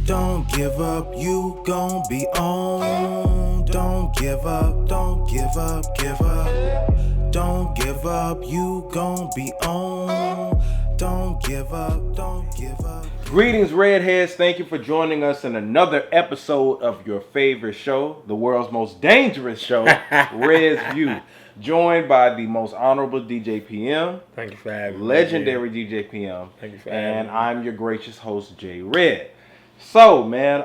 Don't give up, you gon' be on. Don't give up, don't give up, give up. Don't give up, you gon' be on. Don't give up, don't give up. Greetings, Redheads. Thank you for joining us in another episode of your favorite show, the world's most dangerous show, Red's View. Joined by the most honorable DJ PM. Thank you for having me. Legendary DJ PM. Thank you for having me. And I'm your gracious host, J Red. So, man,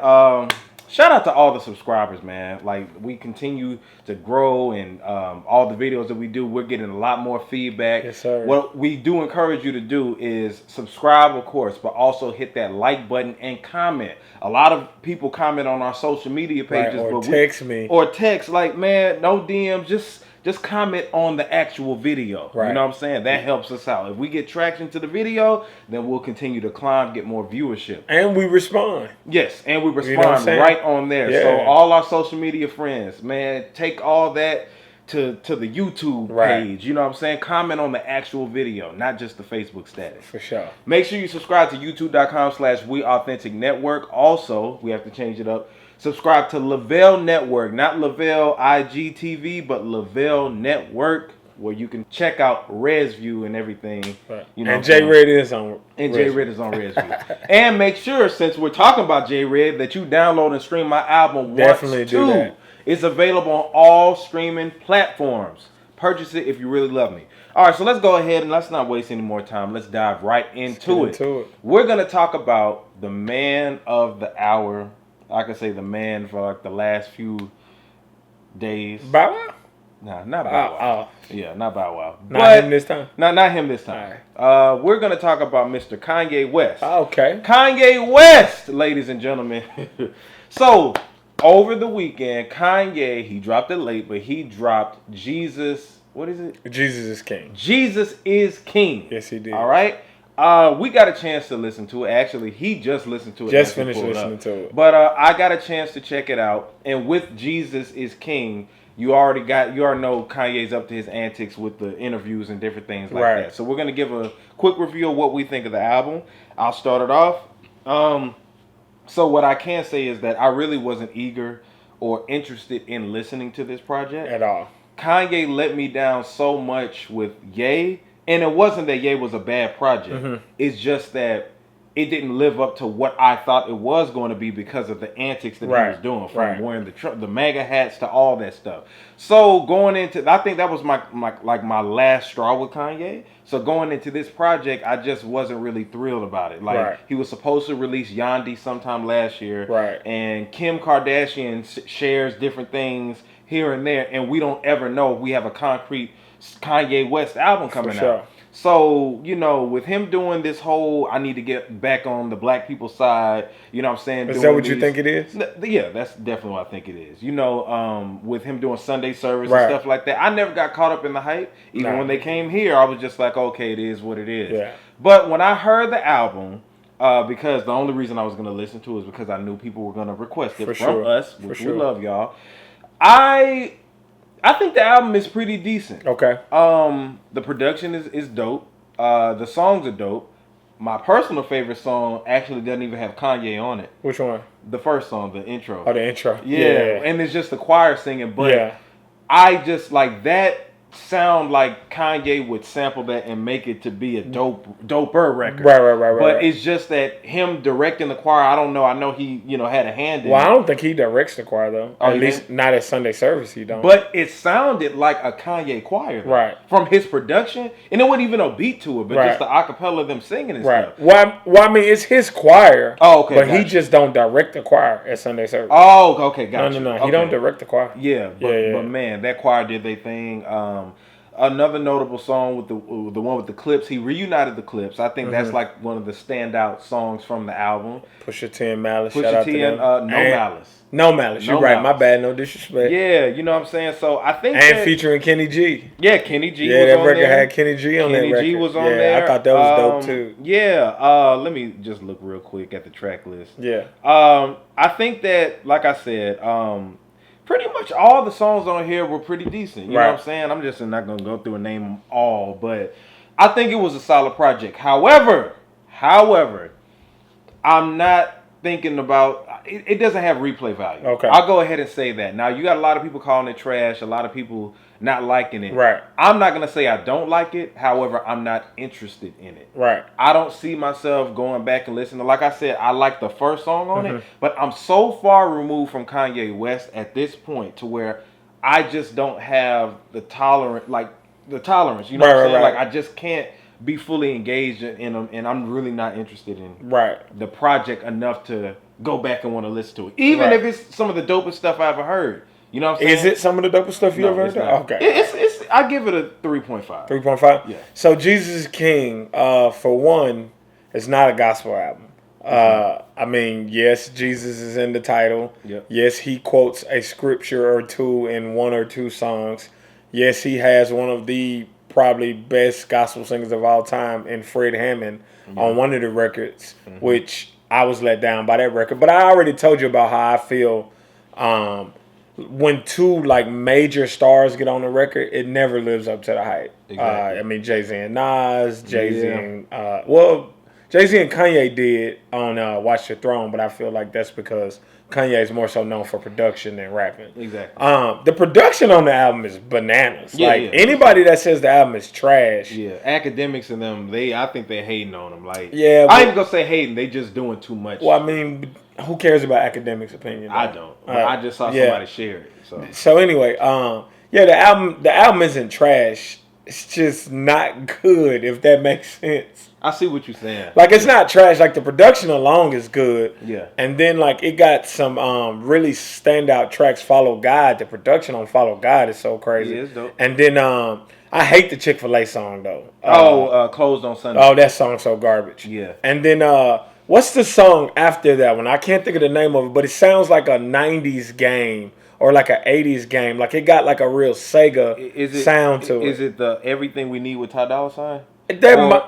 shout out to all the subscribers, man. Like, we continue to grow, and all the videos that we do, we're getting a lot more feedback. Yes, sir. What we do encourage you to do is subscribe, of course, but also hit that like button and comment. A lot of people comment on our social media pages. Right, or but text me. Or text, like, man, no DMs, just comment on the actual video. Right. You know what I'm saying? That helps us out. If we get traction to the video, then we'll continue to climb, get more viewership. And we respond. Yes, and we respond You know what I'm saying? right on there. Yeah. So all our social media friends, man, take all that to the YouTube page. You know what I'm saying? Comment on the actual video, not just the Facebook status. For sure. Make sure you subscribe to youtube.com/WeAuthenticNetwork. Also, we have to change it up. Subscribe to Lavelle Network, not Lavelle IGTV, but Lavelle Network, where you can check out Red's View and everything. Right. You know, and J Red is on. And J Red is on Red's View. And make sure, since we're talking about J Red, that you download and stream my album. Definitely do that. It's available on all streaming platforms. Purchase it if you really love me. All right, so let's go ahead and let's not waste any more time. Let's dive right into it. We're gonna talk about the man of the hour. I could say the man for like the last few days. Bow Wow? Nah, not Bow Wow. Yeah, not Bow Wow. Not him this time? Not him this time. We're going to talk about Mr. Kanye West. Okay. Kanye West, ladies and gentlemen. So, over the weekend, Kanye, he dropped it late, but he dropped Jesus. What is it? Jesus is King. Jesus is King. Yes, he did. All right. We got a chance to listen to it. Actually, he just listened to it. Just finished listening to it. But I got a chance to check it out. And with Jesus is King, you already know Kanye's up to his antics with the interviews and different things like that. So we're gonna give a quick review of what we think of the album. I'll start it off. So what I can say is that I really wasn't eager or interested in listening to this project At all. Kanye let me down so much with Ye. And it wasn't that Ye was a bad project. Mm-hmm. It's just that it didn't live up to what I thought it was going to be because of the antics that he was doing, from wearing the MAGA hats to all that stuff. So going into, I think that was my last straw with Kanye. So going into this project, I just wasn't really thrilled about it. Like he was supposed to release Yandhi sometime last year, and Kim Kardashian shares different things here and there, and we don't ever know if we have a concrete Kanye West album coming out. So, you know, with him doing this whole, I need to get back on the black people's side, you know what I'm saying? Is that what you think it is? Yeah, that's definitely what I think it is. You know, with him doing Sunday service and stuff like that, I never got caught up in the hype. Even when they came here, I was just like, okay, it is what it is. Yeah. But when I heard the album, because the only reason I was going to listen to it is because I knew people were going to request it from us, which we love y'all. I think the album is pretty decent. Okay. The production is dope. The songs are dope. My personal favorite song actually doesn't even have Kanye on it. Which one? The first song, the intro. Oh, the intro. Yeah. And it's just the choir singing, but I just like that sound like Kanye would sample that and make it to be a doper record. Right. But it's just that him directing the choir, I don't know. I know he, had a hand in it. Well, I don't think he directs the choir, though. Oh, at least not at Sunday service, he don't. But it sounded like a Kanye choir, though, from his production. And it wasn't even no beat to it, but just the acapella of them singing and stuff. Well, I mean, it's his choir. Oh, okay. But he just don't direct the choir at Sunday service. Oh, okay, gotcha. No. He don't direct the choir. Yeah, but man, that choir did their thing. Another notable song with the one with the Clips. He reunited the Clips. I think that's like one of the standout songs from the album. Pusha T and Malice. Pusha T and Malice. No Malice. You're right. My bad. No disrespect. Yeah, you know what I'm saying. So I think featuring Kenny G. Yeah, Kenny G. Yeah, was that on record there. had Kenny G on that record. Kenny G was on there. I thought that was dope too. Yeah. Let me just look real quick at the track list. Yeah. I think that, like I said, pretty much all the songs on here were pretty decent. You know what I'm saying? I'm just not going to go through and name them all, but I think it was a solid project. However, I'm not thinking about it doesn't have replay value. Okay. I'll go ahead and say that. Now you got a lot of people calling it trash, a lot of people not liking it. Right. I'm not gonna say I don't like it. However, I'm not interested in it. Right. I don't see myself going back and listening. Like I said, I like the first song on it, but I'm so far removed from Kanye West at this point to where I just don't have the tolerance. You know what I'm saying? Right. Like I just can't be fully engaged in them, and I'm really not interested in the project enough to go back and want to listen to it, even if it's some of the dopest stuff I ever heard. You know what I'm saying? Is it some of the dopest stuff you ever heard? Okay. It's I give it a 3.5. 3.5? Yeah. So Jesus is King, for one, it's not a gospel album. I mean, yes, Jesus is in the title. Yep. Yes, he quotes a scripture or two in one or two songs. Yes, he has one of the probably best gospel singers of all time in Fred Hammond on one of the records, which I was let down by that record. But I already told you about how I feel when two like major stars get on the record, it never lives up to the hype. Exactly. I mean, Jay-Z and Nas, Jay-Z and Jay-Z and Kanye did on Watch the Throne, but I feel like that's because Kanye is more so known for production than rapping. Exactly. The production on the album is bananas. Anybody that says the album is trash. Yeah, academics and them, I think they're hating on them. Like, yeah, I ain't even gonna say hating. They just doing too much. Well, I mean, who cares about academics' opinion? I don't. I just saw somebody share it. So anyway, the album isn't trash. It's just not good, if that makes sense. I see what you're saying. Like, it's not trash. Like, the production alone is good. Yeah. And then, like, it got some really standout tracks. Follow God. The production on Follow God is so crazy. Yeah, it's dope. And then I hate the Chick-fil-A song, though. Closed on Sunday. Oh, that song's so garbage. Yeah. And then what's the song after that one? I can't think of the name of it, but it sounds like a 90s game. Or like an 80s game. Like, it got like a real Sega sound to it. Is it the Everything We Need with TIDAL?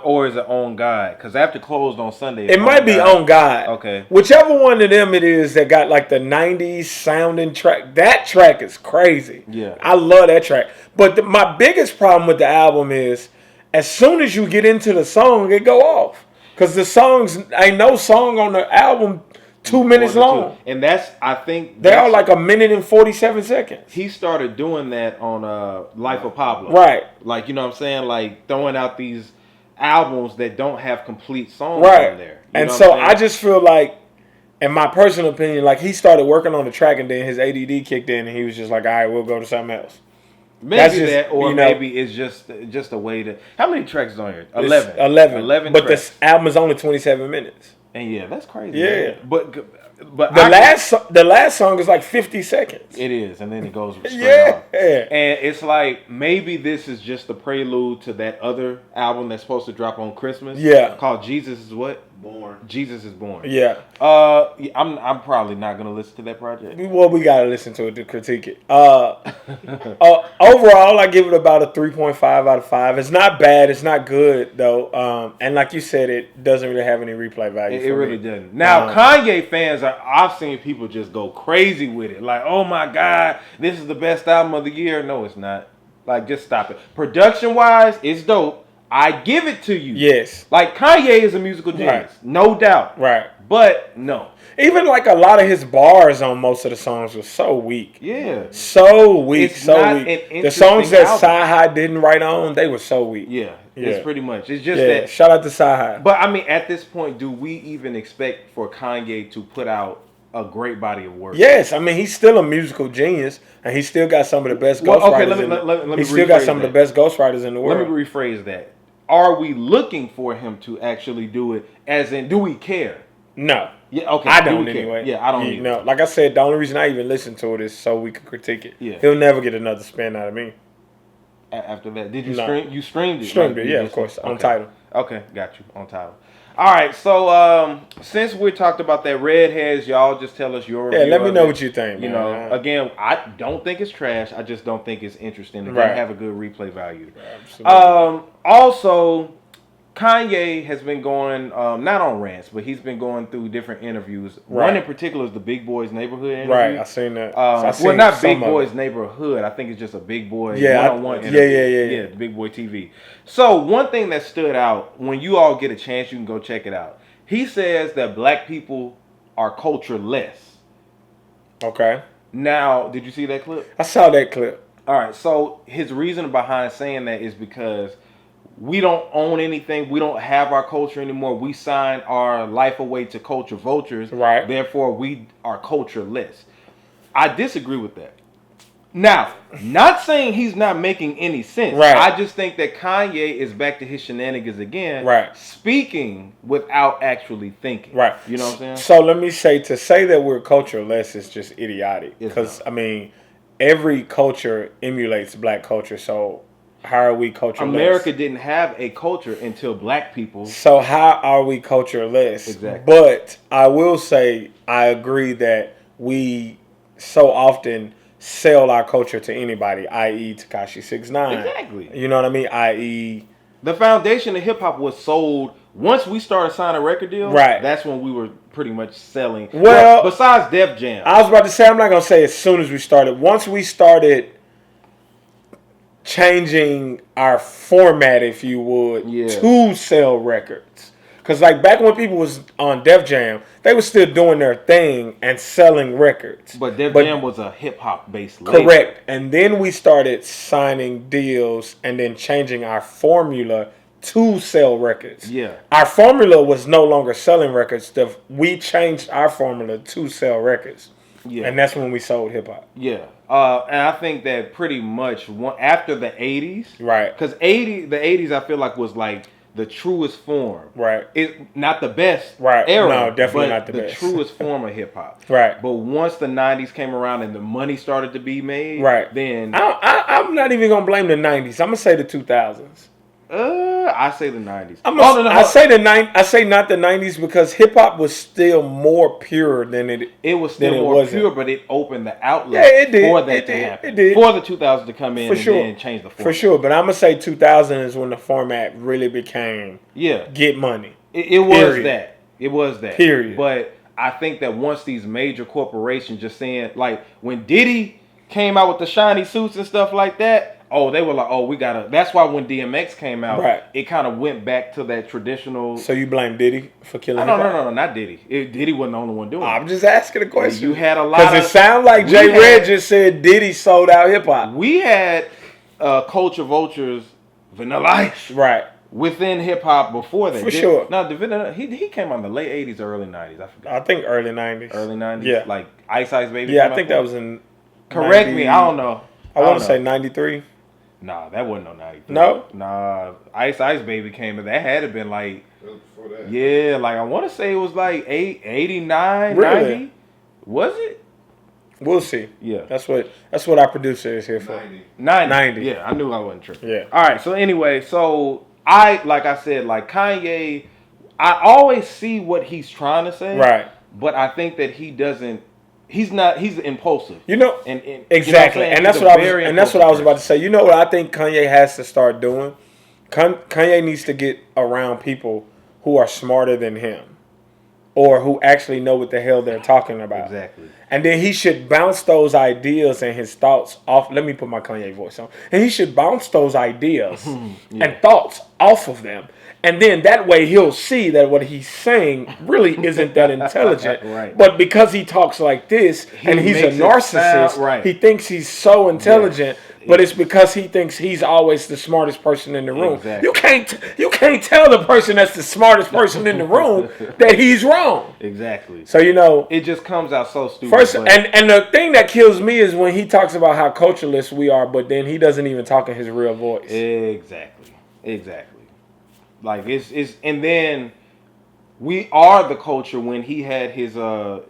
Or is it On God? Because after Closed on Sunday, it might be On God. Okay. Whichever one of them it is that got like the 90s sounding track. That track is crazy. Yeah. I love that track. But my biggest problem with the album is as soon as you get into the song, it go off. Because the songs, ain't no song on the album 2 minutes long. And I think they are like 1 minute and 47 seconds. He started doing that on Life of Pablo. Right. Like, you know what I'm saying? Like throwing out these albums that don't have complete songs on there. And so I just feel like, in my personal opinion, like he started working on the track and then his ADD kicked in and he was just like, all right, we'll go to something else. Maybe maybe it's just a way to. How many tracks is on here? 11. 11 But tracks. this album is only 27 minutes. And yeah, that's crazy. Yeah. Man. But the last song is like 50 seconds. It is, and then it goes straight yeah. off. And it's like maybe this is just the prelude to that other album that's supposed to drop on Christmas. Yeah. Called Jesus is what? Born. Jesus is Born. Yeah. I'm probably not gonna listen to that project. Well, we gotta listen to it to critique it. Overall, I give it about a 3.5 out of 5. It's not bad. It's not good though. And like you said, it doesn't really have any replay value. It really doesn't. Now, Kanye fans I've seen people just go crazy with it. Like, oh my God, this is the best album of the year. No, it's not. Like, just stop it. Production wise, it's dope. I give it to you. Yes. Like, Kanye is a musical genius. Right. No doubt. Right. But, no. Even, like, a lot of his bars on most of the songs was so weak. Yeah. So weak. It's so not weak. an The songs that album. Sci-Hi didn't write on, they were so weak. Yeah. It's pretty much. It's just Yeah. that. Shout out to Sci-Hi. But, I mean, at this point, do we even expect for Kanye to put out a great body of work? Yes. I mean, he's still a musical genius, and he's still got some of the best ghostwriters. Let me He's still got rephrase some of that. the best ghostwriters in the world. Let me rephrase that. Are we looking for him to actually do it? As in, do we care? No. Yeah, okay. I do don't we care? anyway. Yeah, I don't either. No, like I said, the only reason I even listen to it is so we can critique it. Yeah. He'll never get another spin out of me. After that, did you No. stream? You streamed it? Streamed like, it, you yeah, just- of course, on okay. Tidal. Okay, got you on Tidal. All right, so since we talked about that Redheads, y'all just tell us your Yeah, review let me of know it. what you think, You man. know, again, I don't think it's trash. I just don't think it's interesting. It Right. doesn't have a good replay value. Absolutely. Also, Kanye has been going, not on rants, but he's been going through different interviews. Right. One in particular is the Big Boys Neighborhood interview. Right, I seen that. Well, not Big Boys Neighborhood. I think it's just a Big Boy one-on-one interview. Yeah, Big Boy TV. So one thing that stood out, when you all get a chance, you can go check it out. He says that black people are culture-less. Okay. Now, did you see that clip? I saw that clip. All right, so his reason behind saying that is because we don't own anything. We don't have our culture anymore. We sign our life away to culture vultures. Right. Therefore, we are cultureless. I disagree with that. Now, not saying he's not making any sense. Right. I just think that Kanye is back to his shenanigans again. Right. Speaking without actually thinking. Right. You know what I'm saying? So let me say, to say that we're cultureless is just idiotic. Because, I mean, every culture emulates black culture. So how are we cultureless? America didn't have a culture until black people. So how are we cultureless? Exactly. But I will say, I agree that we so often sell our culture to anybody, i.e. Tekashi 6ix9ine. Exactly. You know what I mean? I.e. the foundation of hip hop was sold once we started signing record deals. Right. That's when we were pretty much selling. Well, besides Def Jam. I was about to say, I'm not going to say as soon as we started. Once we started changing our format, if you would, to sell records. Because like back when people was on Def Jam, they were still doing their thing and selling records. But Def Jam was a hip hop based label. Correct. And then we started signing deals and then changing our formula to sell records. Yeah. Our formula was no longer selling records. We changed our formula to sell records. Yeah. And that's when we sold hip hop. Yeah. And I think that pretty much after the 80s. Right. Because the 80s I feel like was like the truest form. Right. It not the best right. era. No, definitely but not the best. The truest form of hip hop. Right. But once the 90s came around and the money started to be made, right. then I'm not even gonna blame the 90s. I'm gonna say the 2000s. I say the 90s. I say not the 90s because hip hop was still more pure than it. It was still more pure, but it opened the outlet for that to happen. It did. For the 2000s to come in and then change the format. For sure, but I'm gonna say 2000 is when the format really became get money. It was that. It was that. Period. But I think that once these major corporations just saying, like when Diddy came out with the shiny suits and stuff like that. Oh, they were like, oh, we gotta. That's why when DMX came out, it kind of went back to that traditional. So you blame Diddy for killing? No, not Diddy. Diddy wasn't the only one doing it. I'm just asking a question. You had a lot because it sounds like J. Red just said Diddy sold out hip hop. We had culture vultures, Vanilla Ice, right, within hip hop before that. For sure. No, he came out in the late 80s, early 90s. I forgot. I think early 90s. Early 90s. Yeah, like Ice Baby. Yeah, I think that was in. Correct me. I don't know. I want to say 93. Nah, that wasn't no 93. No? Nah, Ice Baby came in. That had to been like, before that. Yeah, like I want to say it was like 89, really? 90. Was it? We'll see. Yeah. That's what our producer is here for. 90. Yeah, I knew I wasn't tripping. Yeah. All right, so anyway, like I said, like Kanye, I always see what he's trying to say. Right. But I think that he's impulsive. You know, and exactly. You know and that's what I was about to say. You know what I think Kanye has to start doing? Kanye needs to get around people who are smarter than him or who actually know what the hell they're talking about. Exactly. And then he should bounce those ideas and his thoughts off. Let me put my Kanye voice on. And he should bounce those ideas and thoughts off of them. And then that way he'll see that what he's saying really isn't that intelligent. Right. But because he talks like this and he's a narcissist, he thinks he's so intelligent. Yes. But it's because he thinks he's always the smartest person in the room. Exactly. You can't tell the person that's the smartest person in the room that he's wrong. Exactly. So it just comes out so stupid. First, and the thing that kills me is when he talks about how cultureless we are, but then he doesn't even talk in his real voice. Exactly. Like it's and then we are the culture when he had his other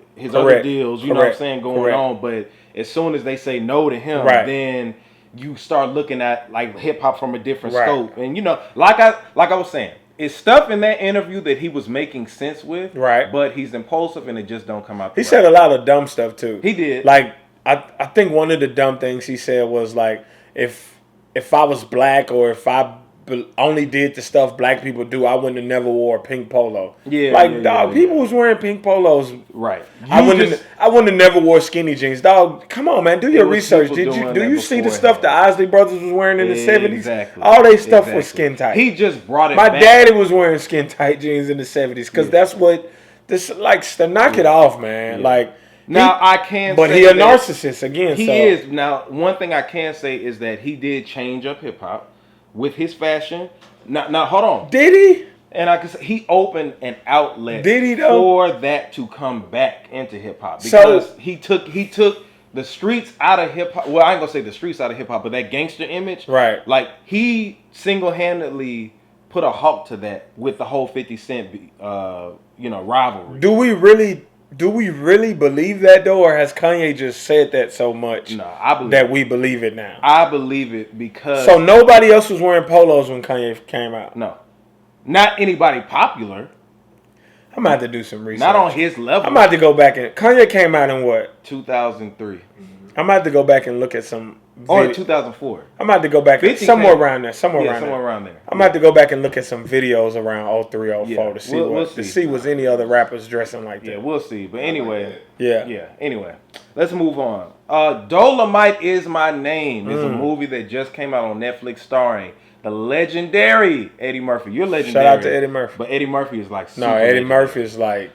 deals, you know what I'm saying, going on. But as soon as they say no to him, then you start looking at like hip hop from a different scope. And you know, like I was saying, it's stuff in that interview that he was making sense with. Right. But he's impulsive and it just don't come out. He said a lot of dumb stuff too. He did. Like I think one of the dumb things he said was like if I was black or if I only did the stuff black people do, I wouldn't have never wore a pink polo. Yeah, people was wearing pink polos. Right. I wouldn't have never wore skinny jeans. Dog, come on, man, do your research. Do you see the stuff the Isley brothers was wearing in the 70s? Exactly. All their stuff was skin tight. He just brought it My back. daddy was wearing skin tight jeans in the 70s because that's what This to knock it off, man. Yeah. Like now I can, but say he a that narcissist again. He so. is. Now, one thing I can say is that he did change up hip hop with his fashion. Now, hold on. Did he? And I can say he opened an outlet Did he, though? for that to come back into hip hop because he took the streets out of hip hop. Well, I ain't gonna say the streets out of hip hop, but that gangster image, right? Like he single-handedly put a halt to that with the whole 50 Cent, rivalry. Do we really believe that though, or has Kanye just said that so much? No, I believe that we believe it now. I believe it because so nobody else was wearing polos when Kanye came out. No. Not anybody popular. I'm about to do some research. Not on his level. I'm about to go back and Kanye came out in what? 2003. I'm about to go back and look at some. Or 2004. I'm about to go back somewhere around there. Somewhere around there. I'm about to go back and look at some videos around 03, 04 to see to see was any other rappers dressing like that. Yeah, we'll see. But anyway. Yeah. Anyway, let's move on. Dolemite Is My Name is a movie that just came out on Netflix starring the legendary Eddie Murphy. You're legendary. Shout out to Eddie Murphy. But Eddie Murphy is like super Eddie legendary. Murphy is like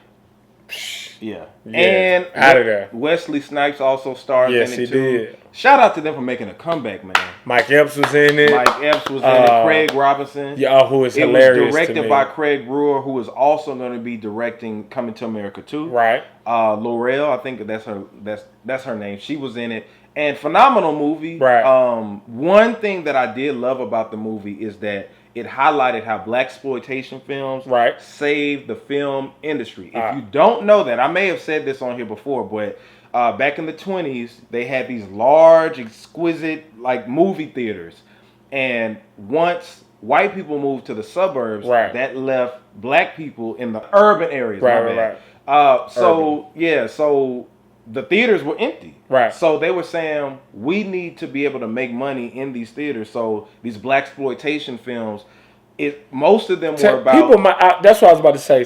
and out of there. Wesley Snipes also stars yes, in it he too. Did. Shout out to them for making a comeback, man. Mike Epps was in it. Mike Epps was in it. Craig Robinson. Yeah, who is hilarious. It was directed to me. by Craig Brewer, who is also going to be directing Coming to America 2. Right. Laurel, I think that's her name. She was in it. And phenomenal movie. Right. One thing that I did love about the movie is that it highlighted how blaxploitation films saved the film industry. If you don't know that, I may have said this on here before, but back in the 20s, they had these large, exquisite movie theaters. And once white people moved to the suburbs, that left black people in the urban areas. So the theaters were empty. Right. So they were saying, we need to be able to make money in these theaters. So these blaxploitation films, most of them were about... People that's what I was about to say.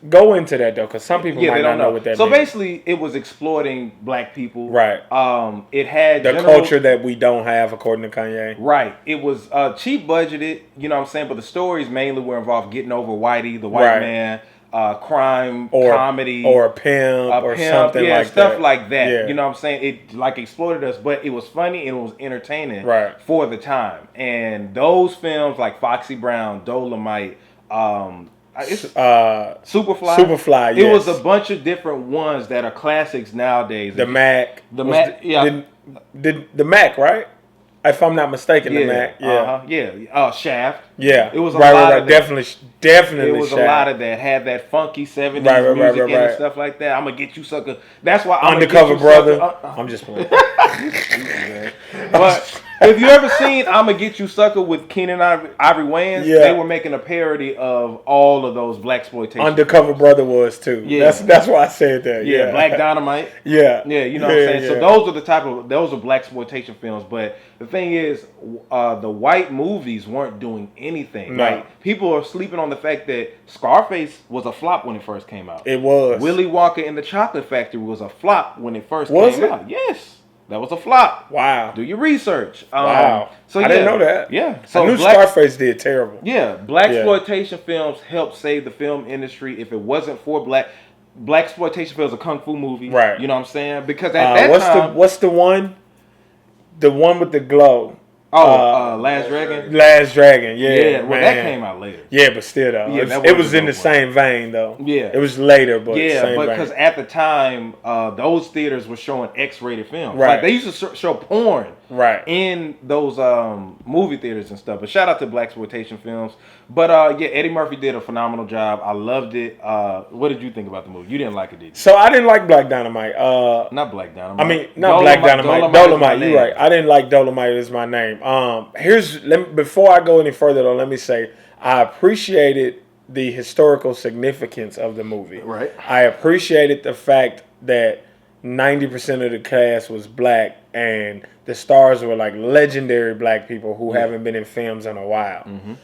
Go into that, though, because some people might not know what that means. So basically, it was exploiting black people. Right. It had... the culture that we don't have, according to Kanye. Right. It was cheap budgeted, you know what I'm saying? But the stories mainly were involved getting over Whitey, the white man... crime, comedy, or a pimp, or something like that. Stuff like that. Yeah. You know what I'm saying? It exploited us, but it was funny and it was entertaining for the time. And those films like Foxy Brown, Dolemite, Superfly. Yes. It was a bunch of different ones that are classics nowadays. The Mac, the Mac, right? If I'm not mistaken, the Mac, Shaft. Yeah, it was a lot of that. Definitely. It was Shaft. a lot of that. Had that funky 70s music and stuff like that. I'm gonna get you, sucker. That's why Undercover Brother. I'm just playing. But if you ever seen I'ma Get You, Sucker with Keenan Ivory Wayans, they were making a parody of all of those blaxploitation. Undercover Brother was too. Yeah, that's why I said that. Yeah, Black Dynamite. You know what I'm saying. So those are blaxploitation films. But the thing is, the white movies weren't doing anything. No. Like people are sleeping on the fact that Scarface was a flop when it first came out. It was. Willy Wonka and the Chocolate Factory was a flop when it first came out. Yes. That was a flop. Wow. Do your research. Wow. So I didn't know that. Yeah. So I knew Scarface did terrible. Yeah. Blaxploitation films helped save the film industry. If it wasn't for blaxploitation films, a kung fu movie. Right. You know what I'm saying? Because at that time, what's the one? The one with the glow. Last Dragon. Last Dragon, yeah. Well, that came out later. Yeah, but still though, it was in the same vein though. Yeah, it was later, but because at the time, those theaters were showing X-rated films. Right, like they used to show porn. Right. In those movie theaters and stuff. But shout out to blaxploitation films. But Eddie Murphy did a phenomenal job. I loved it. What did you think about the movie? You didn't like it, did you? So I didn't like Black Dynamite. Not Black Dynamite. I mean, not Black Dynamite. Dolemite. You're right. I didn't like Dolemite is my name. Before I go any further though, let me say I appreciated the historical significance of the movie. Right. I appreciated the fact that 90% of the cast was black and the stars were like legendary black people who haven't been in films in a while. Mm-hmm.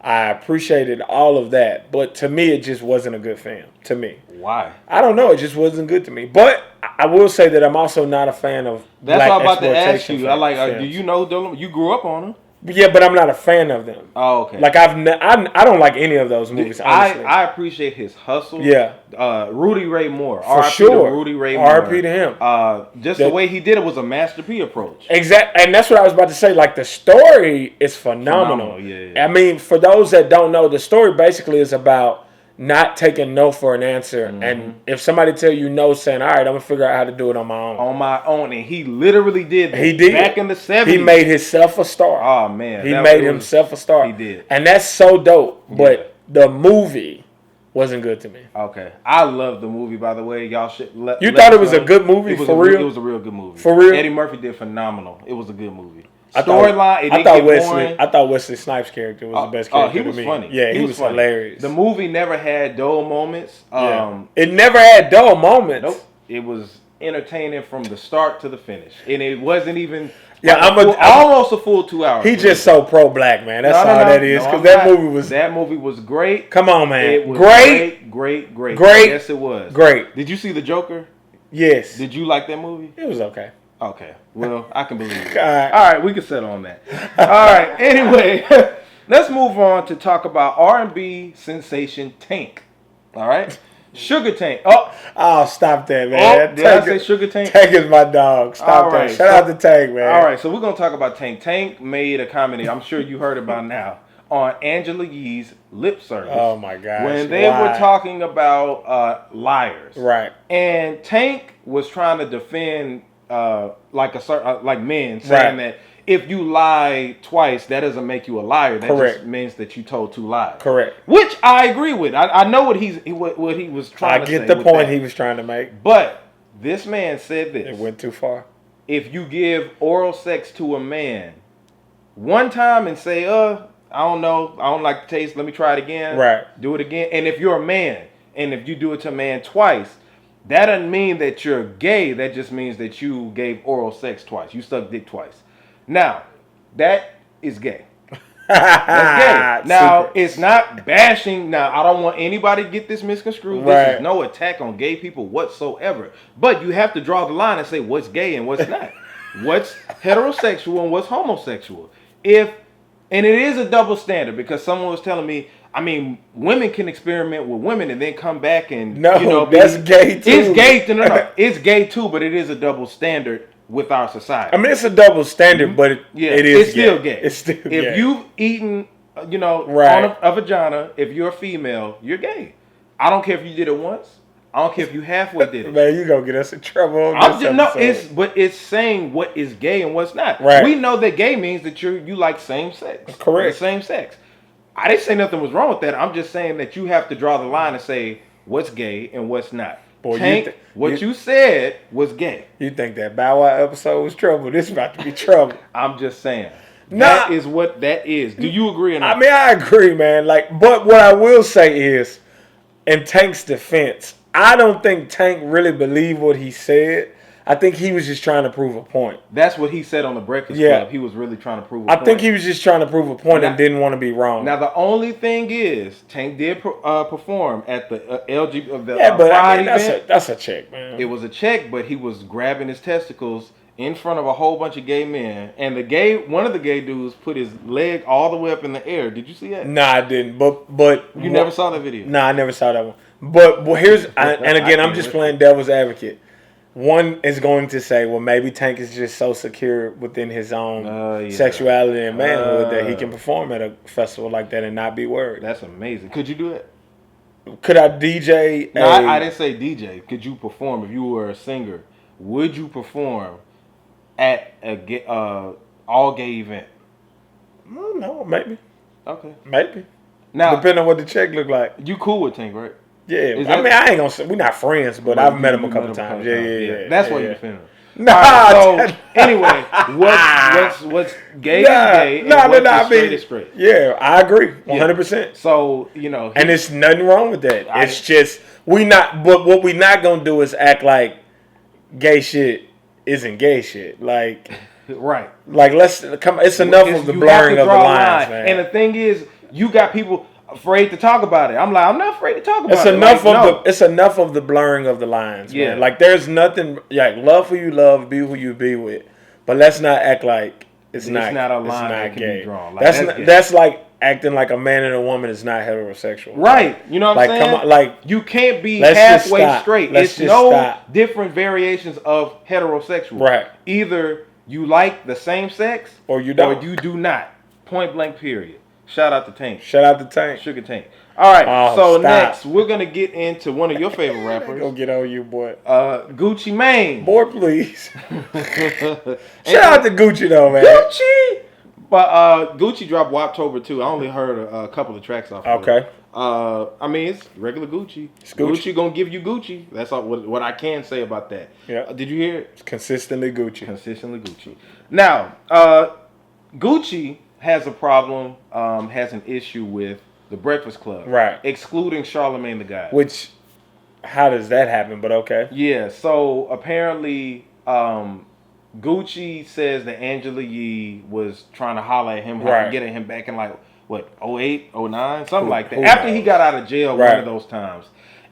I appreciated all of that, but to me, it just wasn't a good film. To me, why? I don't know. It just wasn't good to me. But I will say that I'm also not a fan of. That's what I'm about to ask you. Do you know Dolemite? You grew up on him. Yeah, but I'm not a fan of them. Oh, okay. Like I don't like any of those movies. Honestly. I appreciate his hustle. Yeah. Rudy Ray Moore. For R.I.P. sure. to Rudy Ray Moore. R.I.P. to him. Just the way he did it was a Master P approach. Exactly, and that's what I was about to say. Like the story is phenomenal. Yeah. I mean, for those that don't know, the story basically is about not taking no for an answer, and if somebody tell you no, saying, "All right, I'm gonna figure out how to do it on my own." On my own, and he literally did that. He did back in the 70s. He made himself a star. Oh man, he made himself a star. He did, and that's so dope. But the movie wasn't good to me. Okay, I love the movie. By the way, y'all should. You thought it was a good movie for real? It was a real good movie. For real, Eddie Murphy did phenomenal. It was a good movie. Storyline. I thought Wesley Snipes' character was the best character. He was funny. Yeah, he was funny. Hilarious. The movie never had dull moments. It never had dull moments. Nope. It was entertaining from the start to the finish, and it wasn't even. Almost a full 2 hours. He just so pro-black, man. That's all that is. Because that movie was great. Come on, man. It was great. Yes, it was. Great. Did you see The Joker? Yes. Did you like that movie? It was okay. Okay. Well, I can believe it. All right, we can settle on that. All right. Anyway, let's move on to talk about R&B sensation Tank. All right. Sugar Tank. Oh, stop that, man. Did I say Sugar Tank? Tank is my dog. Stop that. Shout out to Tank, man. All right, so we're going to talk about Tank. Tank made a comment, I'm sure you heard about now, on Angela Yee's lip service. Oh, my gosh. When they were talking about liars. Right. And Tank was trying to defend like men, saying that if you lie twice, that doesn't make you a liar. That just means that you told two lies. Correct. Which I agree with. I know what he was trying to say. I get the point he was trying to make. But this man said this. It went too far. If you give oral sex to a man one time and say, I don't know, I don't like the taste, let me try it again. Right. Do it again. And if you're a man, and if you do it to a man twice, that doesn't mean that you're gay. That just means that you gave oral sex twice. You sucked dick twice. Now, that is gay. That's gay. Now, it's not bashing. Now, I don't want anybody to get this misconstrued. Right. This is no attack on gay people whatsoever. But you have to draw the line and say what's gay and what's not. What's heterosexual and what's homosexual. And it is a double standard because someone was telling me, I mean, women can experiment with women and then come back and that's gay too. It's gay. No, it's gay too, but it is a double standard with our society. I mean, it's a double standard, but it is still gay. It's still gay. If you've eaten, on a vagina, if you're a female, you're gay. I don't care if you did it once. I don't care if you halfway did it. Man, you gonna get us in trouble. It's saying what is gay and what's not. Right. We know that gay means that you like same sex. Correct. Same sex. I didn't say nothing was wrong with that. I'm just saying that you have to draw the line and say what's gay and what's not. Boy, Tank, you said was gay. You think that Bow Wow episode was trouble? This is about to be trouble. I'm just saying. That is what that is. Do you agree or not? I mean, I agree, man. But what I will say is, in Tank's defense, I don't think Tank really believed what he said. I think he was just trying to prove a point. That's what he said on the Breakfast Club. He was really trying to prove a point. I think he was just trying to prove a point and didn't want to be wrong. Now, the only thing is, Tank did perform at the LG of the but Pride I mean, event. That's a check, man. It was a check, but he was grabbing his testicles in front of a whole bunch of gay men. And one of the gay dudes put his leg all the way up in the air. Did you see that? Nah, I didn't. But you never saw that video? Nah, I never saw that one. But here's, and again, I'm just playing devil's advocate. One is going to say, well, maybe Tank is just so secure within his own sexuality and manhood that he can perform at a festival like that and not be worried. That's amazing. Could you do it? Could I DJ? No, I didn't say DJ. Could you perform if you were a singer? Would you perform at a all gay event? I don't know, maybe. Okay, maybe. Now, depending on what the check look like. You cool with Tank, right? Yeah, I mean, I ain't gonna say we're not friends, but I've met him a couple times. Yeah. That's why you're defending him. Nah. So anyway, what's gay is gay, and what's straight is straight. Yeah, I agree, 100%. So and there's nothing wrong with that. It's just but what we not gonna do is act like gay shit isn't gay shit. Like, right? Like let's come. It's enough of the blurring of the lines, man. And the thing is, you got people afraid to talk about it. I'm not afraid to talk about it. It's enough of the blurring of the lines, man. Like there's nothing like love who you love, be who you be with. But let's not act like it's not a line that can gay. be drawn. Like, that's like acting like a man and a woman is not heterosexual. Right. You know what I'm saying? Come on, like, you can't be halfway straight. Let's it's no different variations of heterosexual. Right. Either you like the same sex or you don't. Or you do not. Point blank period. Shout out to Tank. Sugar Tank. All right. So next we're gonna get into one of your favorite rappers. Go get on you, boy. Gucci Mane. Boy, please. Shout out to Gucci though, man. Gucci. But Gucci dropped Woptober too. I only heard a couple of tracks off. Okay. I mean, it's regular Gucci. Gucci gonna give you Gucci. That's all, what I can say about that. Yeah. Did you hear it? It's consistently Gucci. Now, Gucci has a problem. Has an issue with the Breakfast Club. Right. Excluding Charlemagne the God. Which, how does that happen? But okay. Yeah. So apparently, Gucci says that Angela Yee was trying to holler at him, get at him back in like, what, 08, 09? Something like that. After he got out of jail one of those times.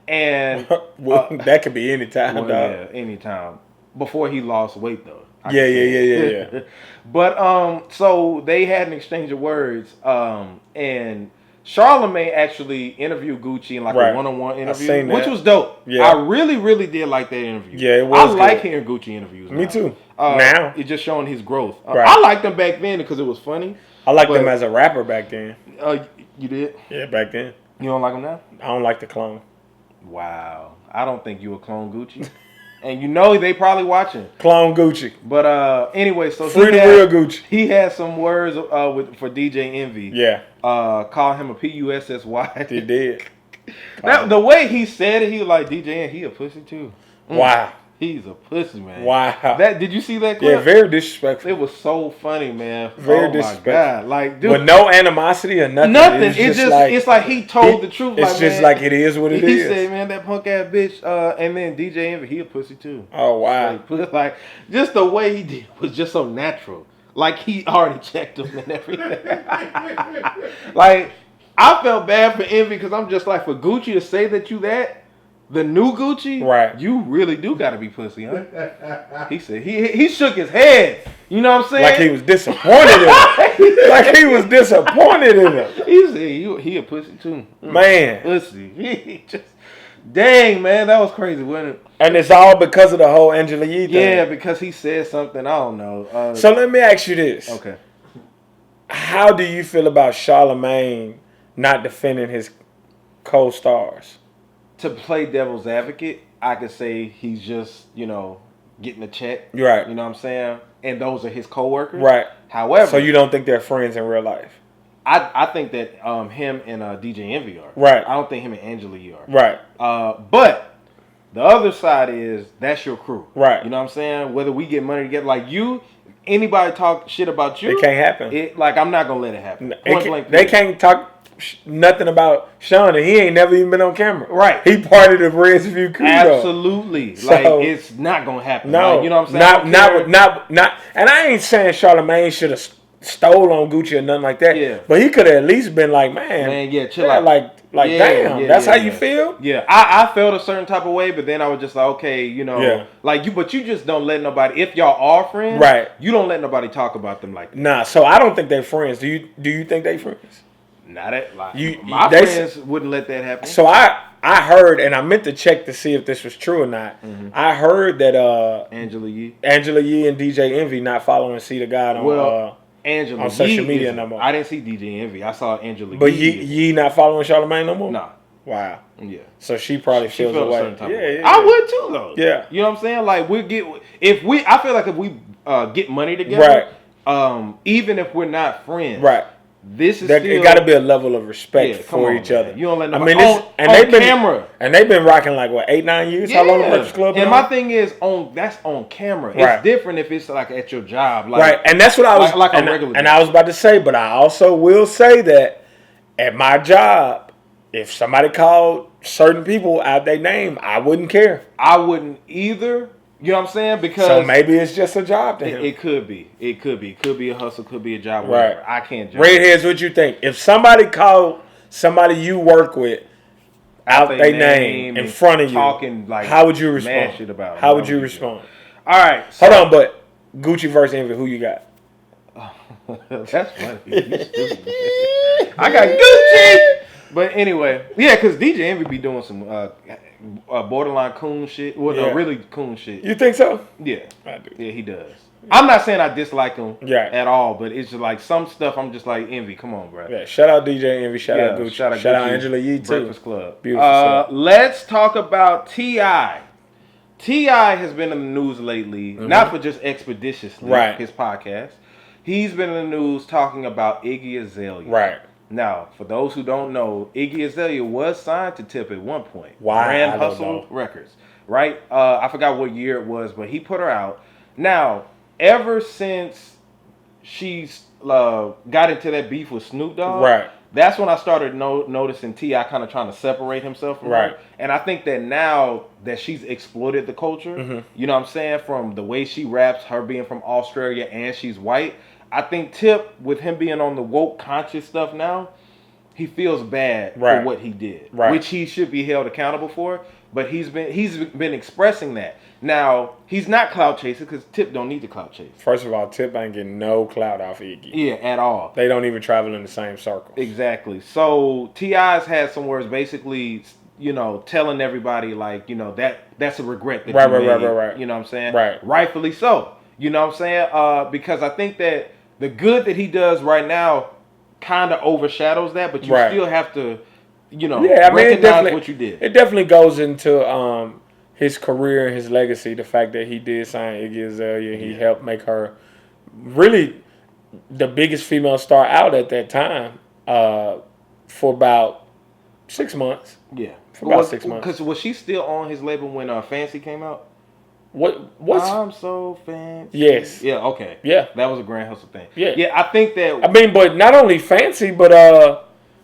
And that could be any time, dog. Yeah, any time. Before he lost weight, though. Yeah. But, so they had an exchange of words, and Charlemagne actually interviewed Gucci in like a one-on-one interview, which was dope. Yeah. I really, really did like that interview. Yeah, it was. I like hearing Gucci interviews now. Me too. Now it's just showing his growth. I liked him back then because it was funny. I liked him as a rapper back then. You did? Yeah, back then. You don't like him now? I don't like the clone. Wow, I don't think you a clone Gucci. And you know they probably watching. Clone Gucci. But anyway, so free the real Gucci. He had some words for DJ Envy. Yeah. Call him a PUSSY. He did. Now, the way he said it, he was like, DJ Envy, he a pussy too. Wow. He's a pussy, man. Wow. Did you see that clip? Yeah, very disrespectful. It was so funny, man. Very disrespectful. My God. Like, dude, with no animosity or nothing. It's like he told the truth. It's like, just man, like it is what it is. He said, man, that punk ass bitch, and then DJ Envy, he a pussy too. Oh, wow. Like, just the way he did was just so natural. Like, he already checked him and everything. Like, I felt bad for Envy because I'm just like, for Gucci to say that you the new Gucci, right? You really do got to be pussy, huh? He said he shook his head. You know what I'm saying? Like he was disappointed in him. Like he was disappointed in him. He said he a pussy too, man. Pussy. He just dang, man, that was crazy, wasn't it? And it's all because of the whole Angela Yee thing. Yeah, because he said something. I don't know. So let me ask you this. Okay. How do you feel about Charlemagne not defending his co-stars? To play devil's advocate, I could say he's just, getting a check. Right. You know what I'm saying? And those are his coworkers. Right. However, so you don't think they're friends in real life? I think that him and DJ Envy are. Right. I don't think him and Angela Yee are. Right. But the other side is that's your crew. Right. You know what I'm saying? Whether we get money together, like anybody talk shit about you, it can't happen. I'm not gonna let it happen. They can't talk nothing about Sean, and he ain't never even been on camera. Right. He part of the Red's View crew. Absolutely. So, it's not gonna happen. No. Like, you know what I'm saying? Not. And I ain't saying Charlemagne should have stole on Gucci or nothing like that. Yeah. But he could have at least been like, man, yeah, chill out. Damn, that's how you feel? Yeah. I felt a certain type of way, but then I was just like, okay, but you just don't let nobody, if y'all are friends, right? You don't let nobody talk about them like that. Nah, so I don't think they're friends. Do you think they friends? Not at my friends wouldn't let that happen. So I heard, and I meant to check to see if this was true or not. Mm-hmm. I heard that Angela Yee and DJ Envy not following See the God on Angela on social media no more. I didn't see DJ Envy. I saw Angela Yee. But Yee not following Charlemagne no more? Nah. Wow. Yeah. So she probably feels a way. Yeah. I would too though. Yeah. You know what I'm saying? Like I feel like if we get money together, right. Even if we're not friends, right. This is it got to be a level of respect for each other. You don't let nobody on camera. And they've been rocking like what 8-9 years. Yeah. How long the Breakfast Club? And my thing is that's on camera. Right. It's different if it's like at your job, right? And that's what I was like a regular. And I was about to say, but I also will say that at my job, if somebody called certain people out their name, I wouldn't care. I wouldn't either. You know what I'm saying? Because so maybe it's just a job to him. It could be. It could be a hustle. Could be a job. Right. Whatever. I can't judge. Redheads, what you think? If somebody called somebody you work with out their name in front of you, talking like how would you respond? Shit about how would you respond? All right. Hold on, but Gucci versus Envy, who you got? That's funny. You stupid, man. I got Gucci. But anyway, yeah, because DJ Envy be doing some borderline coon shit. Well, no, really coon shit. You think so? Yeah, I do. yeah, he does. I'm not saying I dislike him Yeah. at all, but it's just like some stuff I'm just like, Envy, come on, bro. Yeah, shout out DJ Envy, shout out Gucci, shout out Angela Yee too. Breakfast Club. Beautiful stuff. Let's talk about T.I. T.I. has been in the news lately, not for just Expeditiously, Right. his podcast. He's been in the news talking about Iggy Azalea. Right. Now, for those who don't know, Iggy Azalea was signed to Tip at one point. Why? Grand I don't Hustle know. Records. Right? I forgot what year it was, but he put her out. Now, ever since she's got into that beef with Snoop Dogg, Right. that's when I started noticing T.I. kind of trying to separate himself from Right. her. And I think that now that she's exploited the culture, you know what I'm saying, from the way she raps, her being from Australia and she's white, I think Tip, with him being on the woke conscious stuff now, he feels bad for what he did, which he should be held accountable for. But he's been expressing that. Now, he's not clout chasing because Tip don't need to clout chase. First of all, Tip ain't getting no clout off Iggy. Yeah, at all. They don't even travel in the same circle. Exactly. So T.I.'s had some words basically, you know, telling everybody like, you know, that's a regret that you made. Right. You know what I'm saying? Right. Rightfully so. You know what I'm saying? Because I think that the good that he does right now kind of overshadows that, but you still have to, you know, recognize what you did. It definitely goes into his career and his legacy. The fact that he did sign Iggy Azalea, he helped make her really the biggest female star out at that time for about 6 months. Yeah, for about 6 months. Because was she still on his label when Fancy came out? What's I'm so fancy. Yes. Yeah. Okay. Yeah. That was a Grand Hustle thing. Yeah. Yeah. I think that. I mean, but not only Fancy, but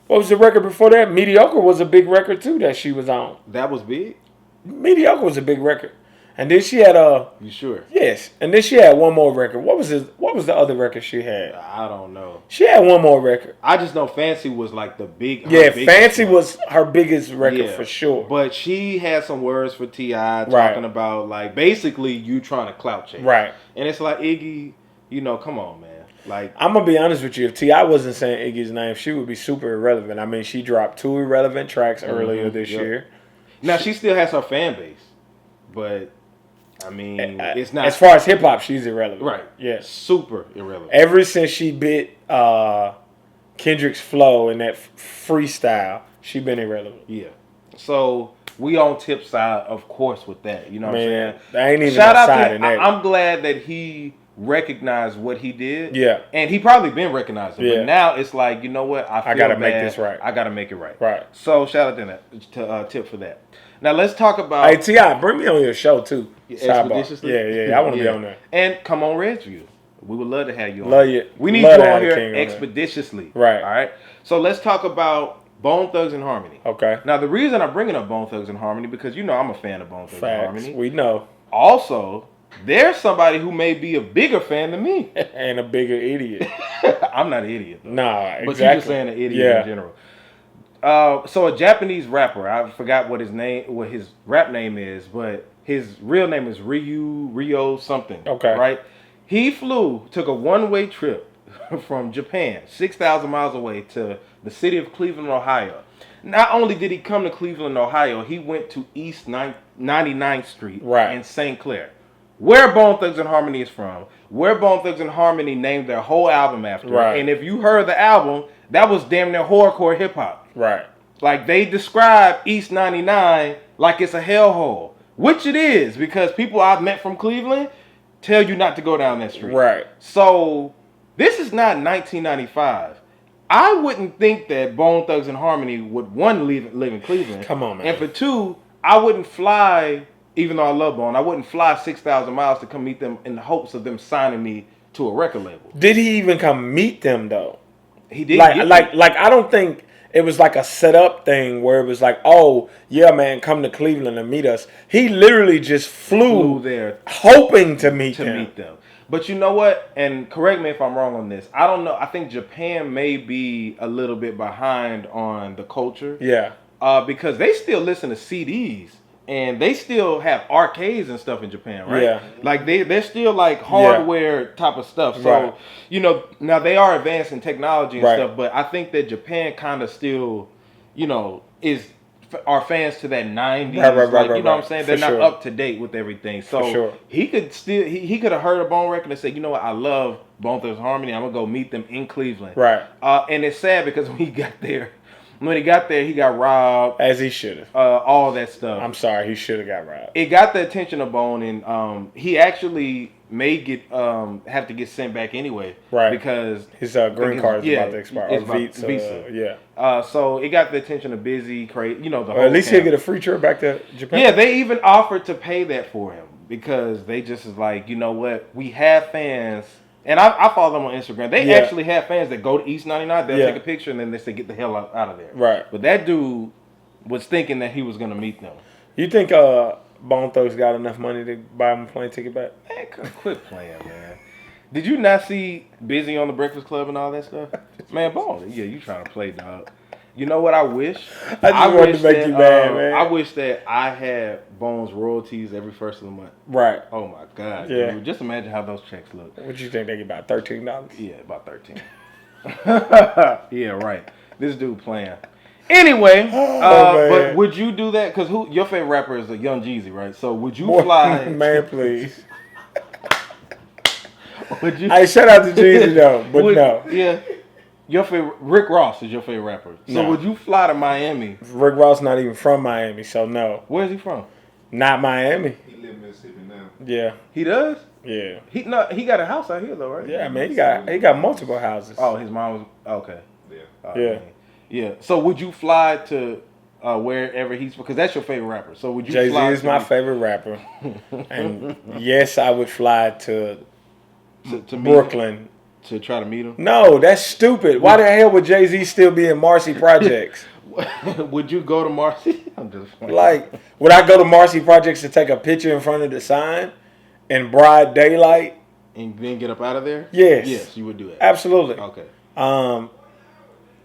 what was the record before that? Mediocre was a big record too that she was on. That was big. Mediocre was a big record, and then she had You sure? Yes, and then she had one more record. What was the other record she had? I don't know. She had one more record. I just know Fancy was like the big. Yeah, Fancy was her biggest record for sure. But she had some words for T.I. talking about like basically you trying to clout chase. Right. And it's like Iggy, you know, come on, man. Like I'm gonna be honest with you. If T.I. wasn't saying Iggy's name, she would be super irrelevant. I mean, she dropped 2 irrelevant tracks earlier this year. Now she still has her fan base, but I mean, it's not as far as hip hop. She's irrelevant, right? Yeah, super irrelevant. Ever since she bit Kendrick's flow in that freestyle, she been irrelevant. Yeah. So we on Tip's side, of course, with that. You know what I'm saying? I ain't even shout out side to in that. I'm glad that he recognized what he did. Yeah. And he probably been recognizing. Yeah. But now it's like, you know what? I gotta make this right. I gotta make it right. Right. So shout out to Tip for that. Now let's talk about. Hey T.I., bring me on your show too. Expeditiously? Yeah. I want to be on there. And come on, Redview. We would love to have you on. Love you. We need Love you to on have here King expeditiously. Right. All right. So let's talk about Bone Thugs and Harmony. Okay. Now the reason I'm bringing up Bone Thugs and Harmony because you know I'm a fan of Bone Thugs and Harmony. We know. Also, there's somebody who may be a bigger fan than me. And a bigger idiot. I'm not an idiot. Though. Nah, exactly. But you're just saying an idiot in general. So a Japanese rapper, I forgot what his rap name is, but his real name is Ryo something. Okay. Right? He took a one-way trip from Japan, 6,000 miles away to the city of Cleveland, Ohio. Not only did he come to Cleveland, Ohio, he went to East 99th Street in St. Clair. Where Bone Thugs and Harmony is from, where Bone Thugs and Harmony named their whole album after. Right. And if you heard the album, that was damn near horrorcore hip-hop. Right. Like, they describe East 99 like it's a hellhole. Which it is, because people I've met from Cleveland tell you not to go down that street. Right. So, this is not 1995. I wouldn't think that Bone Thugs and Harmony would, one, live in Cleveland. Come on, man. And for two, I wouldn't fly, even though I love Bone, I wouldn't fly 6,000 miles to come meet them in the hopes of them signing me to a record label. Did he even come meet them, though? He did. Like I don't think it was like a set up thing where it was like, oh, yeah, man, come to Cleveland and meet us. He literally just flew there hoping to meet them. But you know what? And correct me if I'm wrong on this. I don't know. I think Japan may be a little bit behind on the culture. Yeah. Because they still listen to CDs and they still have arcades and stuff in Japan, right? Yeah. Like they're still like hardware type of stuff. So Right. you know, now they are advanced in technology and Right. stuff, but I think that Japan kind of still, you know, are fans to that 90s. Right, like, you know what I'm right. saying? For They're not sure. up to date with everything. So For sure. he could still he could have heard a Bone record and said, you know what, I love Bone Thugs Harmony. I'm gonna go meet them in Cleveland. Right. And it's sad because when he got there, he got robbed. As he should have. All that stuff. I'm sorry, he should have got robbed. It got the attention of Bone, and he actually may have to get sent back anyway, Right. Because His green card is about to expire. it's Or about- visa. Yeah. So it got the attention of Busy, crazy, you know, the Or whole. at least camp. he'll get a free trip back to Japan. Yeah, they even offered to pay that for him because they just is like, you know what, we have fans, and I follow them on Instagram. They Yeah. actually have fans that go to East 99. They'll Yeah. take a picture and then they say, get the hell out of there. Right. But that dude was thinking that he was gonna meet them. You think Bone Thugs got enough money to buy him a plane ticket back? Man, quit playing, man. Did you not see Busy on the Breakfast Club and all that stuff? Man, Bone, yeah, you trying to play, dog. You know what I wish? I just wanted wish to make that, you mad, man. I wish that I had Bone's royalties every first of the month. Right. Oh my God. Yeah. Dude. Just imagine how those checks look. What you think they get about $13? Yeah, about 13. Yeah, right. This dude playing. Anyway, man. but would you do that? Because your favorite rapper is a Young Jeezy, right? So would you fly? Man, please. Would you? Hey, shout out to Jeezy though, but no. Yeah. Your favorite Rick Ross is your favorite rapper. So No. would you fly to Miami? Rick Ross not even from Miami, so no. Where's he from? Not Miami. He live in Mississippi now. Yeah. He does? Yeah. He got a house out here though, right? Yeah, man, he got multiple houses. Oh, his mom was okay. Yeah. Yeah. Man. Yeah. So would you fly to wherever he's, because that's your favorite rapper. So would you Jay-Z fly is my favorite rapper. And yes, I would fly to to meet Brooklyn. him? To try to meet him? No, that's stupid. Why the hell would Jay-Z still be in Marcy Projects? Would you go to Marcy? I'm just playing. Like, would I go to Marcy Projects to take a picture in front of the sign in broad daylight? And then get up out of there? Yes. Yes, you would do that. Absolutely. Okay.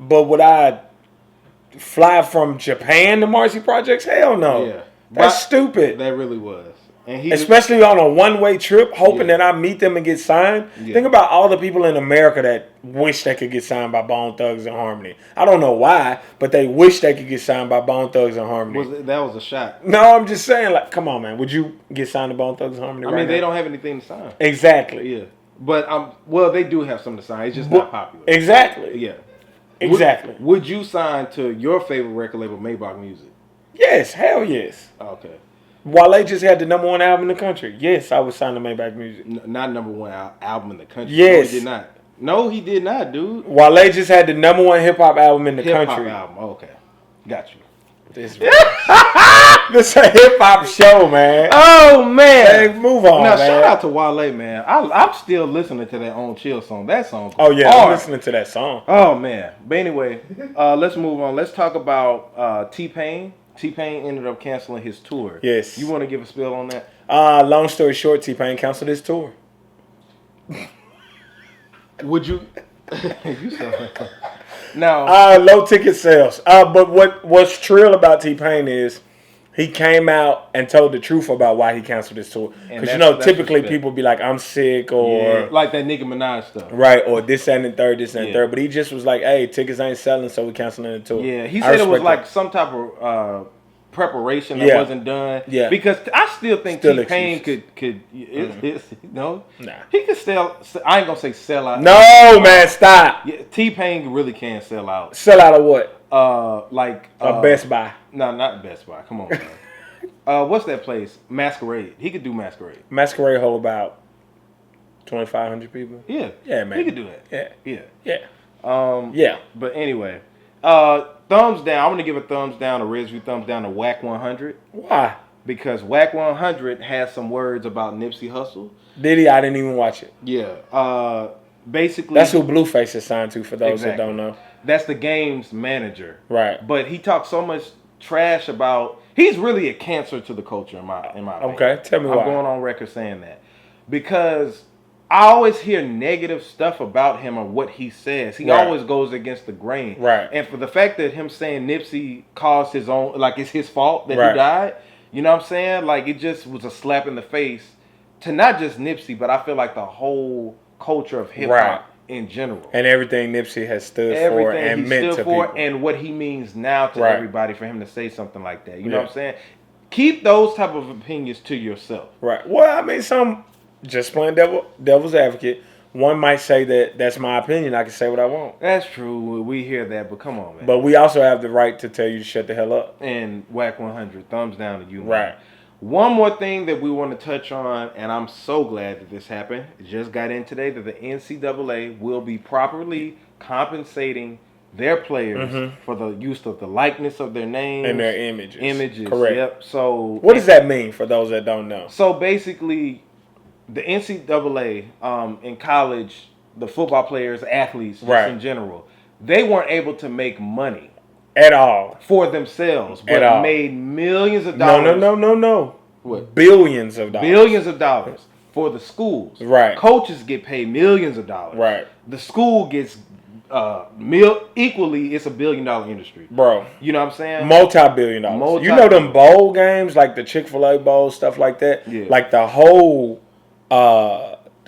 But would I fly from Japan to Marcy Projects? Hell no. Yeah. That's But stupid. That really was. And he Especially on a one-way trip, hoping Yeah. that I meet them and get signed. Yeah. Think about all the people in America that wish they could get signed by Bone Thugs and Harmony. I don't know why, but they wish they could get signed by Bone Thugs and Harmony. that was a shot. No, I'm just saying, like, come on, man. Would you get signed to Bone Thugs and Harmony? I right mean, they now? don't have anything to sign. Exactly. Yeah. But well, they do have something to sign. It's just not popular. Exactly. Yeah. Exactly. Would you sign to your favorite record label, Maybach Music? Yes, hell yes. Okay. Wale just had the #1 album in the country. Yes, I would sign to Maybach Music. Not #1 album in the country. Yes. No, he did not. No, he did not, dude. Wale just had the #1 hip hop album in the Hip hop country. album. Okay. Got you. This is a hip hop show, man. Oh, man. Hey, move on, Now, man. shout out to Wale, man. I'm still listening to that On Chill song. That song. Oh yeah, hard. I'm listening to that song. Oh, man. But anyway, let's move on. Let's talk about T-Pain. T-Pain ended up canceling his tour. Yes. You want to give a spill on that? Long story short, T-Pain canceled his tour. Would you? You sound like now. Low ticket sales. But what's trill about T-Pain is he came out and told the truth about why he canceled his tour. And Because that's typically respect. people be like, I'm sick or Yeah, like that Nicki Minaj stuff. right or this and the third, this and the Yeah. third. But he just was like, hey, tickets ain't selling, so we canceling the tour. Yeah, he I said it was respect like that. some type of preparation that Yeah. wasn't done. Yeah. Because I still think Still T-Pain excuses. could no. Nah. He could sell. I ain't gonna say sell out. No, man, stop. Yeah, T-Pain really can sell out. Sell out of what? Like Best Buy. No, not Best Buy. Come on, man. What's that place? Masquerade. He could do Masquerade. Masquerade hold about 2,500 people. Yeah. Yeah, man. He could do that. Yeah. Yeah. Yeah. Yeah. But anyway, thumbs down. I'm gonna give a thumbs down, a review thumbs down to WAC 100 Why? because WAC 100 has some words about Nipsey Hussle. Did he? I didn't even watch it. Yeah. Basically, That's who Blueface is signed to, for those Exactly. that don't know. that's the game's manager. Right. But he talks so much trash about. He's really a cancer to the culture, in my opinion. Okay, tell me I'm why. going on record saying that because I always hear negative stuff about him or what he says. He Right. always goes against the grain. Right. And for the fact that him saying Nipsey caused his own, like it's his fault that Right. he died, You know what I'm saying? Like, it just was a slap in the face to not just Nipsey, but I feel like the whole culture of hip hop in general. And everything Nipsey has stood for and meant to people. And what he means now to everybody for him to say something like that. You know what I'm saying? Keep those type of opinions to yourself. Right. Well, I mean, some, just playing devil's advocate, one might say that that's my opinion. I can say what I want. That's true. We hear that, but come on, man. But we also have the right to tell you to shut the hell up. And whack 100. Thumbs down to you, man. Right. One more thing that we want to touch on, and I'm so glad that this happened. It just got in today that the NCAA will be properly compensating their players for the use of the likeness of their names. And their images. Correct. Yep. So what does that mean for those that don't know? So basically, the NCAA in college, the football players, athletes just in general, they weren't able to make money. At all. For themselves. But made millions of dollars. No. What? Billions of dollars. Billions of dollars for the schools. Right. Coaches get paid millions of dollars. Right. The school gets equally, it's $1 billion industry. Bro. You know what I'm saying? Multi-billion dollars. You know them bowl games, like the Chick-fil-A bowl, stuff like that? Yeah. Like the whole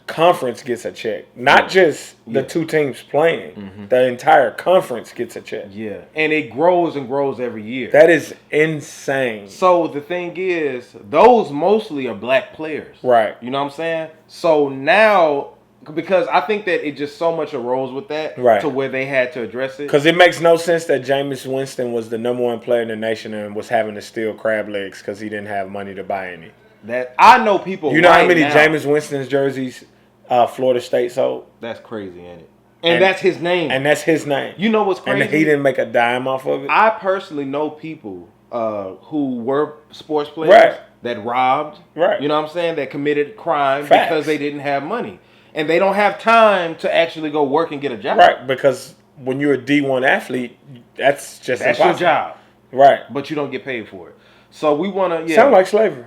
conference gets a check. Not just the two teams playing. The entire conference gets a check. Yeah. And it grows and grows every year. That is insane. So the thing is, those mostly are black players. Right. You know what I'm saying? So now, because I think that it just so much arose with that to where they had to address it. Because it makes no sense that Jameis Winston was the #1 player in the nation and was having to steal crab legs because he didn't have money to buy any. That I know people. You know how many Jameis Winston's jerseys Florida State sold? That's crazy, ain't it? And that's his name. And that's his name. You know what's crazy? And he didn't make a dime off of it. I personally know people who were sports players that robbed. Right. You know what I'm saying? That committed crime because they didn't have money. And they don't have time to actually go work and get a job. Right, because when you're a D1 athlete, that's impossible. Your job. Right. But you don't get paid for it. So we want to, Sound like slavery.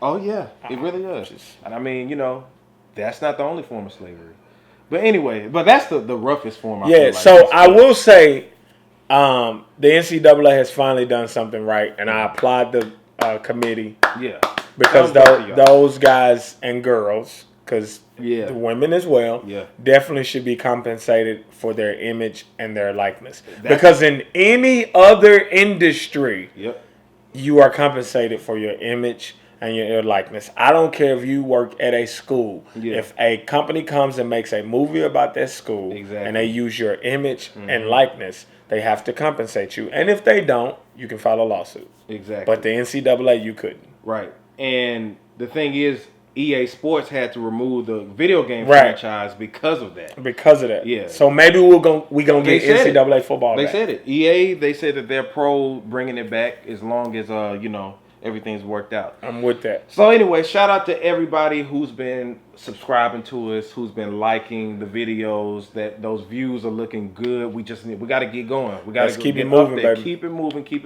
Oh, yeah. It really does. And I mean, you know, that's not the only form of slavery. But anyway, that's the roughest form. I feel like. So I will say the NCAA has finally done something right, and I applaud the committee. Yeah. Because those guys and girls, because the women as well, definitely should be compensated for their image and their likeness. Because in any other industry, you are compensated for your image and your likeness. I don't care if you work at a school. If a company comes and makes a movie about that school and they use your image and likeness, they have to compensate you. And if they don't, you can file a lawsuit. Exactly. But the NCAA, you couldn't. Right. And the thing is, EA Sports had to remove the video game franchise because of that. Because of that. Yeah. So maybe we're gonna get NCAA football back. They said it. EA, they said that they're pro bringing it back as long as everything's worked out. I'm with that. So anyway, shout out to everybody who's been subscribing to us, who's been liking the videos. That those views are looking good. We got to get going. We got to keep it moving, baby. Keep it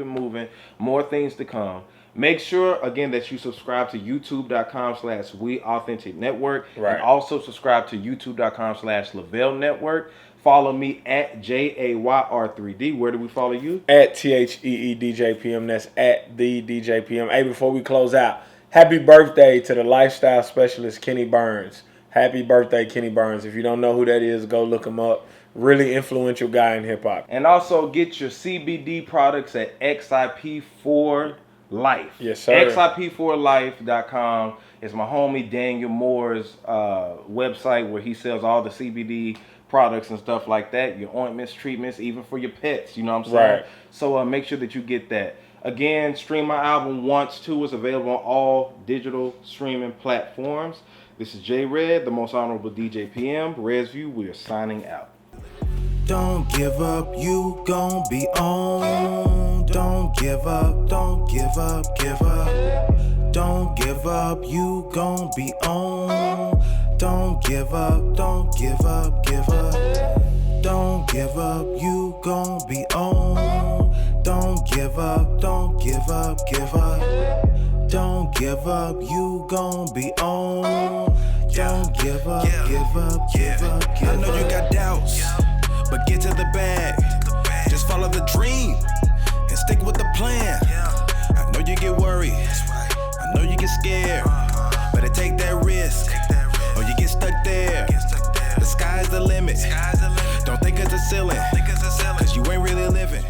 moving. More things to come. Make sure, again, that you subscribe to youtube.com/WeAuthenticNetwork. Right. And also subscribe to youtube.com/Lavelle Network. Follow me at JAYR3D. Where do we follow you? At THEEDJPM. That's at the DJPM. Hey, before we close out, happy birthday to the lifestyle specialist, Kenny Burns. Happy birthday, Kenny Burns. If you don't know who that is, go look him up. Really influential guy in hip-hop. And also get your CBD products at XIP4Life. Yes, sir. XIP4Life.com is my homie Daniel Moore's website where he sells all the CBD products and stuff like that. Your ointments, treatments, even for your pets. You know what I'm saying? Right. So make sure that you get that. Again, stream my album W.A.N.T.S is available on all digital streaming platforms. This is J Red, the most honorable DJ PM. Resview, we are signing out. Don't give up, you gon' be on. Don't give up, don't give up, give up. Don't give up, you gon' be on. Don't give up, don't give up, give up. Don't give up, you gon' be on. Don't give up, don't give up, give up. Don't give up, you gon' be on. Don't give up, give up, give up, give up. I know you got doubts, but get to the bag. Just follow the dream and stick with the plan. I know you get worried, scared. Better take that risk, or you get stuck there. The sky's the limit. Don't think it's a ceiling, cause you ain't really living.